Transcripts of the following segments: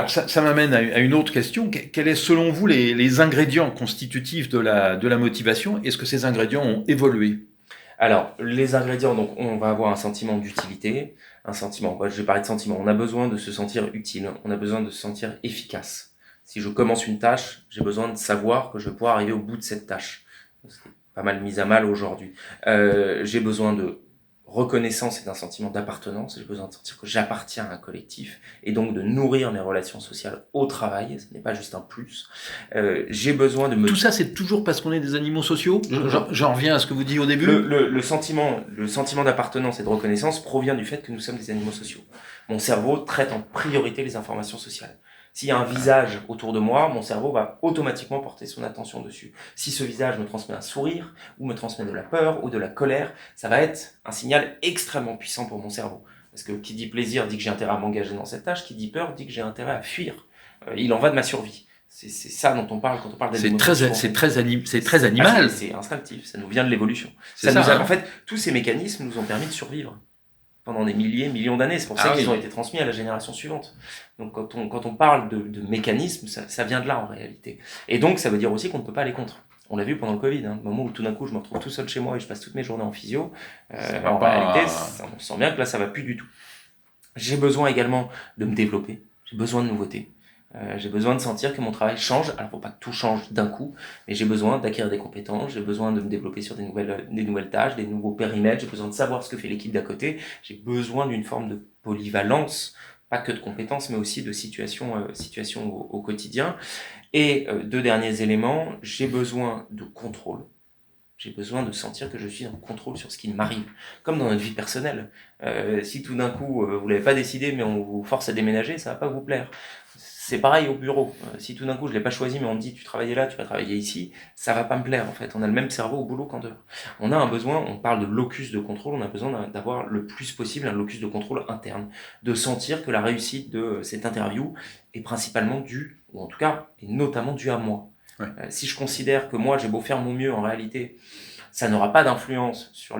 Alors ça m'amène à une autre question. Quels est selon vous les ingrédients constitutifs de la motivation? Est-ce que ces ingrédients ont évolué? Alors, les ingrédients, donc on va avoir un sentiment d'utilité, je vais parler de sentiment, on a besoin de se sentir utile, on a besoin de se sentir efficace. Si je commence une tâche, j'ai besoin de savoir que je vais pouvoir arriver au bout de cette tâche. C'est pas mal mis à mal aujourd'hui. J'ai besoin de reconnaissance et d'un sentiment d'appartenance, j'ai besoin de sentir que j'appartiens à un collectif, et donc de nourrir mes relations sociales au travail, ce n'est pas juste un plus. J'ai besoin de me... Tout ça, c'est toujours parce qu'on est des animaux sociaux? J'en reviens à ce que vous disiez au début. Le sentiment d'appartenance et de reconnaissance provient du fait que nous sommes des animaux sociaux. Mon cerveau traite en priorité les informations sociales. S'il y a un visage autour de moi, mon cerveau va automatiquement porter son attention dessus. Si ce visage me transmet un sourire, ou me transmet de la peur, ou de la colère, ça va être un signal extrêmement puissant pour mon cerveau. Parce que qui dit plaisir dit que j'ai intérêt à m'engager dans cette tâche, qui dit peur dit que j'ai intérêt à fuir. Il en va de ma survie. C'est ça dont on parle quand on parle d'animaux sociaux. C'est très animal. C'est instinctif, ça nous vient de l'évolution. Hein. En fait, tous ces mécanismes nous ont permis de survivre pendant des millions d'années. C'est pour ça qu'ils ont été transmis à la génération suivante. Donc quand on parle de mécanismes, ça vient de là en réalité. Et donc ça veut dire aussi qu'on ne peut pas aller contre. On l'a vu pendant le Covid, le moment où tout d'un coup je me retrouve tout seul chez moi et je passe toutes mes journées en physio. Réalité, on sent bien que là ça va plus du tout. J'ai besoin également de me développer, j'ai besoin de nouveautés. J'ai besoin de sentir que mon travail change. Alors, faut pas que tout change d'un coup, mais j'ai besoin d'acquérir des compétences, j'ai besoin de me développer sur des nouvelles tâches, des nouveaux périmètres, j'ai besoin de savoir ce que fait l'équipe d'à côté, j'ai besoin d'une forme de polyvalence, pas que de compétences, mais aussi de situation au quotidien. Et deux derniers éléments, j'ai besoin de contrôle. J'ai besoin de sentir que je suis en contrôle sur ce qui m'arrive, comme dans notre vie personnelle. Si tout d'un coup, vous l'avez pas décidé, mais on vous force à déménager, ça va pas vous plaire. C'est pareil au bureau. Si tout d'un coup, je l'ai pas choisi, mais on me dit, tu travaillais là, tu vas travailler ici, ça va pas me plaire, en fait. On a le même cerveau au boulot qu'en dehors. On a un besoin, on parle de locus de contrôle, on a besoin d'avoir le plus possible un locus de contrôle interne. De sentir que la réussite de cette interview est principalement due, ou en tout cas, est notamment due à moi. Ouais. Si je considère que moi, j'ai beau faire mon mieux, en réalité, ça n'aura pas d'influence sur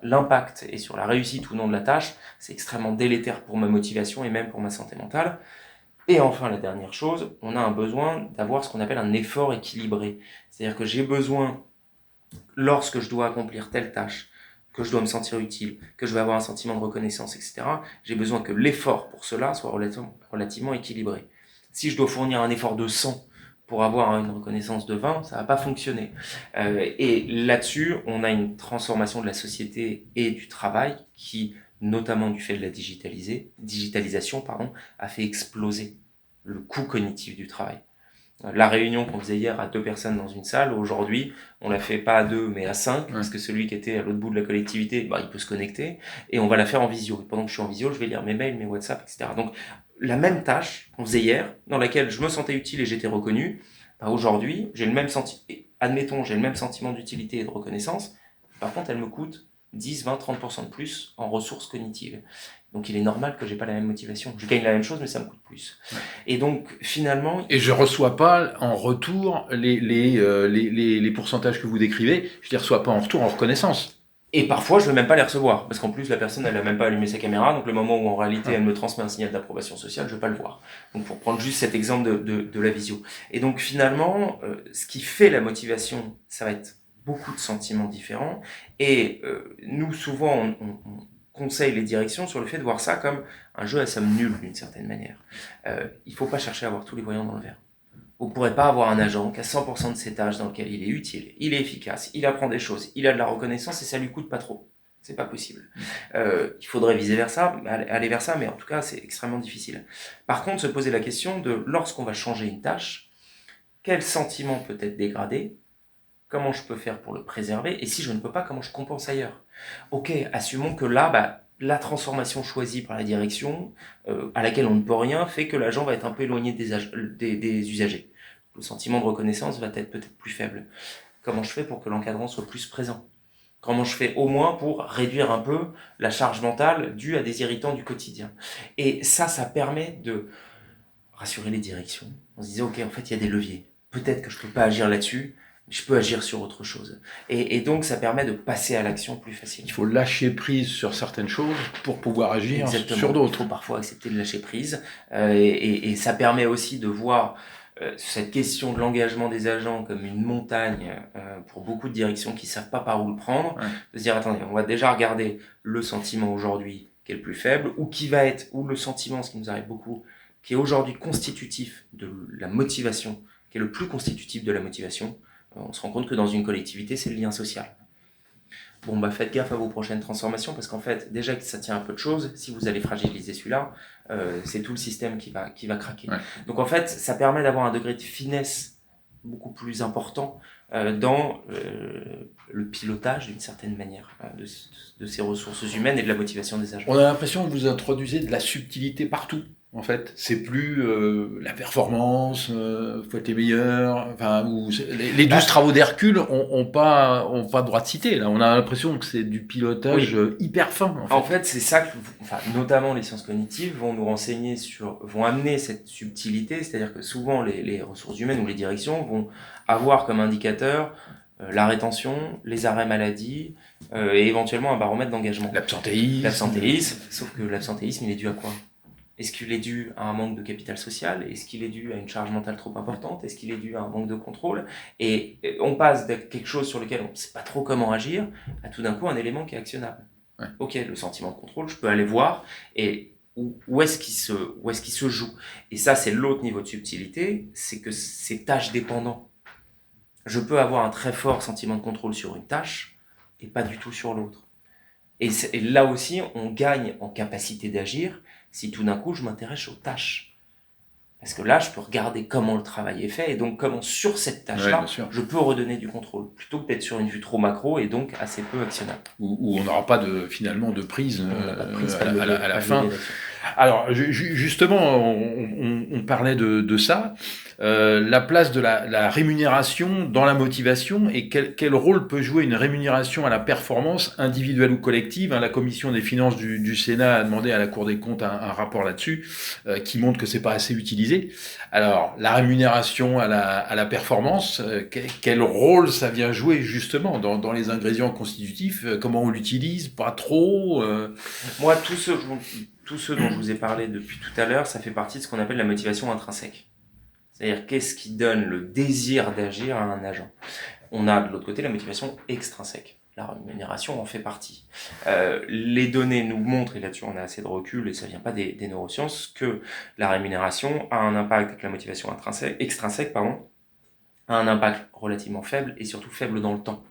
l'impact et sur la réussite ou non de la tâche, c'est extrêmement délétère pour ma motivation et même pour ma santé mentale. Et enfin, la dernière chose, on a un besoin d'avoir ce qu'on appelle un effort équilibré. C'est-à-dire que j'ai besoin, lorsque je dois accomplir telle tâche, que je dois me sentir utile, que je vais avoir un sentiment de reconnaissance, etc., j'ai besoin que l'effort pour cela soit relativement équilibré. Si je dois fournir un effort de 100 pour avoir une reconnaissance de 20, ça va pas fonctionner. Et là-dessus, on a une transformation de la société et du travail qui, notamment du fait de la digitalisation, a fait exploser le coût cognitif du travail. La réunion qu'on faisait hier à 2 personnes dans une salle, aujourd'hui, on la fait pas à 2, mais à 5, parce que celui qui était à l'autre bout de la collectivité, il peut se connecter, et on va la faire en visio. Et pendant que je suis en visio, je vais lire mes mails, mes WhatsApp, etc. Donc, la même tâche qu'on faisait hier, dans laquelle je me sentais utile et j'étais reconnu, aujourd'hui, j'ai le même sentiment d'utilité et de reconnaissance. Par contre, elle me coûte 10, 20, 30% de plus en ressources cognitives. Donc il est normal que j'ai pas la même motivation. Je gagne la même chose, mais ça me coûte plus. Ouais. Et donc finalement... Et je reçois pas en retour les pourcentages que vous décrivez, je les reçois pas en retour en reconnaissance. Et parfois, je veux même pas les recevoir, parce qu'en plus, la personne, elle a même pas allumé sa caméra, donc le moment où en réalité, elle me transmet un signal d'approbation sociale, je veux pas le voir. Donc pour prendre juste cet exemple de la visio. Et donc finalement, ce qui fait la motivation, ça va être beaucoup de sentiments différents. Et nous, souvent, on conseille les directions sur le fait de voir ça comme un jeu à somme nulle, d'une certaine manière. Il faut pas chercher à avoir tous les voyants dans le verre. Vous ne pourrez pas avoir un agent qui a 100% de ses tâches dans lequel il est utile, il est efficace, il apprend des choses, il a de la reconnaissance et ça lui coûte pas trop. C'est pas possible. Il faudrait aller vers ça, mais en tout cas, c'est extrêmement difficile. Par contre, se poser la question de, lorsqu'on va changer une tâche, quel sentiment peut être dégradé? Comment je peux faire pour le préserver? Et si je ne peux pas, comment je compense ailleurs? Ok, assumons que là, la transformation choisie par la direction, à laquelle on ne peut rien, fait que l'agent va être un peu éloigné des usagers. Le sentiment de reconnaissance va être peut-être plus faible. Comment je fais pour que l'encadrant soit plus présent? Comment je fais au moins pour réduire un peu la charge mentale due à des irritants du quotidien? Et ça permet de rassurer les directions. On se disait, ok, en fait, il y a des leviers. Peut-être que je peux pas agir là-dessus, je peux agir sur autre chose. Et donc, ça permet de passer à l'action plus facilement. Il faut lâcher prise sur certaines choses pour pouvoir agir Exactement. sur d'autres. Il faut parfois accepter de lâcher prise. Et ça permet aussi de voir cette question de l'engagement des agents comme une montagne pour beaucoup de directions qui ne savent pas par où le prendre. Ouais. De se dire, attendez, on va déjà regarder le sentiment aujourd'hui qui est le plus faible, ou le sentiment, ce qui nous arrive beaucoup, qui est aujourd'hui constitutif de la motivation, qui est le plus constitutif de la motivation. On se rend compte que dans une collectivité, c'est le lien social. Bon, bah faites gaffe à vos prochaines transformations, parce qu'en fait, déjà que ça tient un peu de choses, si vous allez fragiliser celui-là, c'est tout le système qui va craquer. Ouais. Donc en fait, ça permet d'avoir un degré de finesse beaucoup plus important dans le pilotage, d'une certaine manière, de ces ressources humaines et de la motivation des agents. On a l'impression que vous introduisez de la subtilité partout. En fait, c'est plus la performance, faut être les meilleurs. Enfin, les 12 travaux d'Hercule ont pas droit de citer. Là, on a l'impression que c'est du pilotage hyper fin. En fait, c'est ça que, notamment les sciences cognitives vont nous renseigner vont amener cette subtilité. C'est-à-dire que souvent les ressources humaines ou les directions vont avoir comme indicateur la rétention, les arrêts maladie et éventuellement un baromètre d'engagement. L'absentéisme. Sauf que l'absentéisme, il est dû à quoi ? Est-ce qu'il est dû à un manque de capital social ? Est-ce qu'il est dû à une charge mentale trop importante ? Est-ce qu'il est dû à un manque de contrôle ? Et on passe de quelque chose sur lequel on ne sait pas trop comment agir à tout d'un coup un élément qui est actionnable. Ouais. Ok, le sentiment de contrôle, je peux aller voir et où est-ce qu'il se joue ? Et ça, c'est l'autre niveau de subtilité, c'est que c'est tâche dépendant. Je peux avoir un très fort sentiment de contrôle sur une tâche et pas du tout sur l'autre. Et là aussi, on gagne en capacité d'agir si tout d'un coup, je m'intéresse aux tâches. Parce que là, je peux regarder comment le travail est fait et donc comment sur cette tâche-là, je peux redonner du contrôle, plutôt que d'être sur une vue trop macro et donc assez peu actionnable. Où on n'aura pas finalement de prise, à la fin. Alors, justement, on parlait de ça. La place de la rémunération dans la motivation et quel rôle peut jouer une rémunération à la performance individuelle ou collective. La Commission des finances du Sénat a demandé à la Cour des comptes un rapport là-dessus qui montre que c'est pas assez utilisé. Alors, la rémunération à la performance, quel rôle ça vient jouer justement dans les ingrédients constitutifs ? Comment on l'utilise ? Pas trop Moi, tout ce dont je vous ai parlé depuis tout à l'heure, ça fait partie de ce qu'on appelle la motivation intrinsèque. C'est-à-dire, qu'est-ce qui donne le désir d'agir à un agent ? On a de l'autre côté la motivation extrinsèque. La rémunération en fait partie. Les données nous montrent, et là-dessus on a assez de recul, et ça vient pas des neurosciences, que la rémunération a un impact avec la motivation extrinsèque, a un impact relativement faible, et surtout faible dans le temps.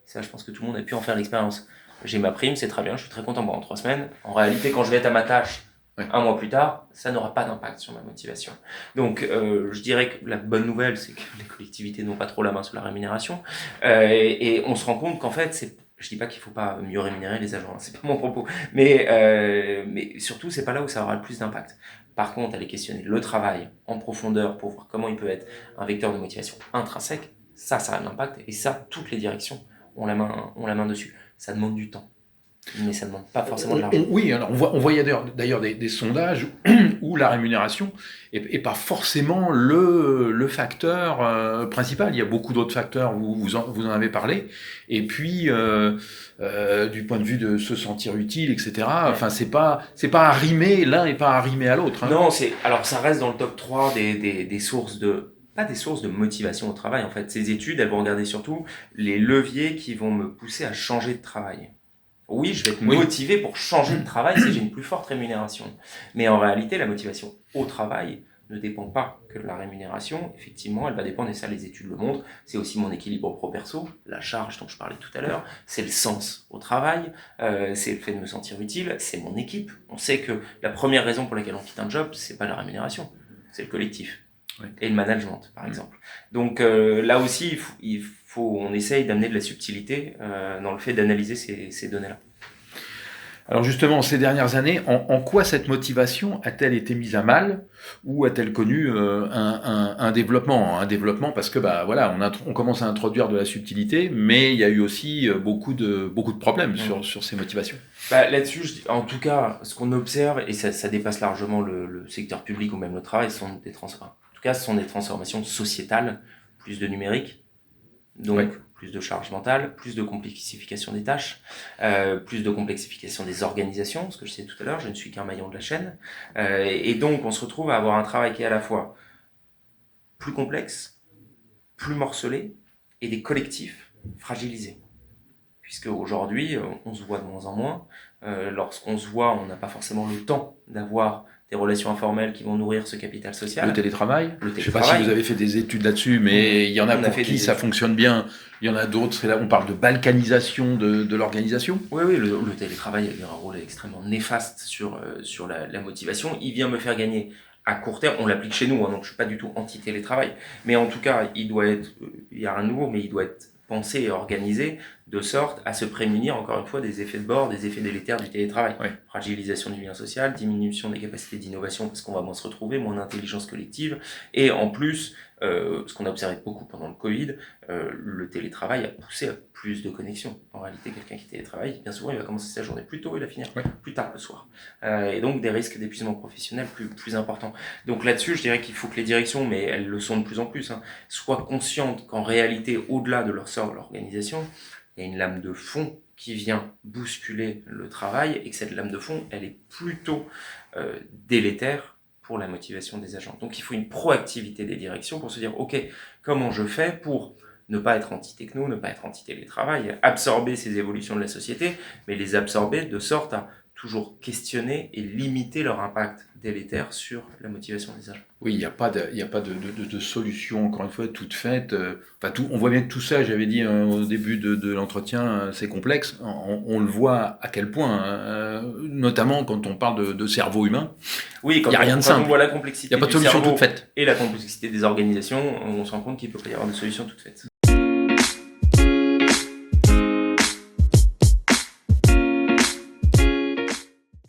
Ça, je pense que tout le monde a pu en faire l'expérience. J'ai ma prime, c'est très bien, je suis très content, en 3 semaines. En réalité, quand je vais être à ma tâche, 1 mois plus tard, ça n'aura pas d'impact sur ma motivation. Donc, je dirais que la bonne nouvelle, c'est que les collectivités n'ont pas trop la main sur la rémunération. Et on se rend compte qu'en fait, je dis pas qu'il faut pas mieux rémunérer les agents, c'est pas mon propos. Mais surtout, c'est pas là où ça aura le plus d'impact. Par contre, aller questionner le travail en profondeur pour voir comment il peut être un vecteur de motivation intrinsèque, ça a un impact. Et ça, toutes les directions ont la main dessus. Ça demande du temps. Mais ça ne demande pas forcément de l'argent. Oui, alors on voit d'ailleurs des sondages où la rémunération est pas forcément le facteur principal. Il y a beaucoup d'autres facteurs, vous en avez parlé. Et puis, du point de vue de se sentir utile, etc. Enfin, c'est pas arrimé, l'un n'est pas arrimé à l'autre. Non, alors ça reste dans le top 3 des sources pas des sources de motivation au travail. En fait, ces études, elles vont regarder surtout les leviers qui vont me pousser à changer de travail. Oui, je vais être motivé pour changer de travail si j'ai une plus forte rémunération. Mais en réalité, la motivation au travail ne dépend pas que de la rémunération. Effectivement, elle va dépendre, et ça les études le montrent, c'est aussi mon équilibre pro-perso, la charge dont je parlais tout à l'heure, c'est le sens au travail, c'est le fait de me sentir utile, c'est mon équipe. On sait que la première raison pour laquelle on quitte un job, c'est pas la rémunération, c'est le collectif. Et le management, par exemple. Donc là aussi, on essaye d'amener de la subtilité dans le fait d'analyser ces données-là. Alors justement, ces dernières années, en quoi cette motivation a-t-elle été mise à mal ou a-t-elle connu un développement ? Un développement parce que on commence à introduire de la subtilité, mais il y a eu aussi beaucoup de problèmes sur ces motivations. Là-dessus, en tout cas, ce qu'on observe, et ça dépasse largement le secteur public ou même le travail, ce sont des transformations sociétales, plus de numérique, Donc, plus de charge mentale, plus de complexification des tâches, plus de complexification des organisations, ce que je disais tout à l'heure, je ne suis qu'un maillon de la chaîne. Et donc, on se retrouve à avoir un travail qui est à la fois plus complexe, plus morcelé, et des collectifs fragilisés. Puisque aujourd'hui, on se voit de moins en moins. Lorsqu'on se voit, on n'a pas forcément le temps d'avoir des relations informelles qui vont nourrir ce capital social. Le télétravail. Je ne sais pas si vous avez fait des études là-dessus, mais il y en a pour qui ça fonctionne bien. Il y en a d'autres, là on parle de balkanisation de l'organisation. Oui, le télétravail a eu un rôle extrêmement néfaste sur la motivation. Il vient me faire gagner à court terme, on l'applique chez nous, donc je ne suis pas du tout anti-télétravail. Mais en tout cas, il y a un nouveau, mais il doit être pensé et organisé de sorte à se prémunir, encore une fois, des effets de bord, des effets délétères du télétravail. Oui. Fragilisation du lien social, diminution des capacités d'innovation parce qu'on va moins se retrouver, moins d'intelligence collective. Et en plus, ce qu'on a observé beaucoup pendant le Covid, le télétravail a poussé à plus de connexions. En réalité, quelqu'un qui télétravaille, bien souvent, il va commencer sa journée plus tôt et la finir plus tard le soir. Et donc, des risques d'épuisement professionnel plus importants. Donc là-dessus, je dirais qu'il faut que les directions, mais elles le sont de plus en plus, soient conscientes qu'en réalité, au-delà de leur sort, de l'organisation, il y a une lame de fond qui vient bousculer le travail et que cette lame de fond, elle est plutôt délétère pour la motivation des agents. Donc il faut une proactivité des directions pour se dire, ok, comment je fais pour ne pas être anti-techno, ne pas être anti-télétravail, absorber ces évolutions de la société, mais les absorber de sorte à toujours questionner et limiter leur impact délétère sur la motivation des agents. Oui, il n'y a pas de solution, encore une fois, toute faite. On voit bien que tout ça, j'avais dit au début de l'entretien, c'est complexe. On le voit à quel point, notamment quand on parle de cerveau humain. Oui, quand on voit la complexité il n'y a pas de solution toute faite. Et la complexité des organisations, on se rend compte qu'il peut pas y avoir de solution toute faite.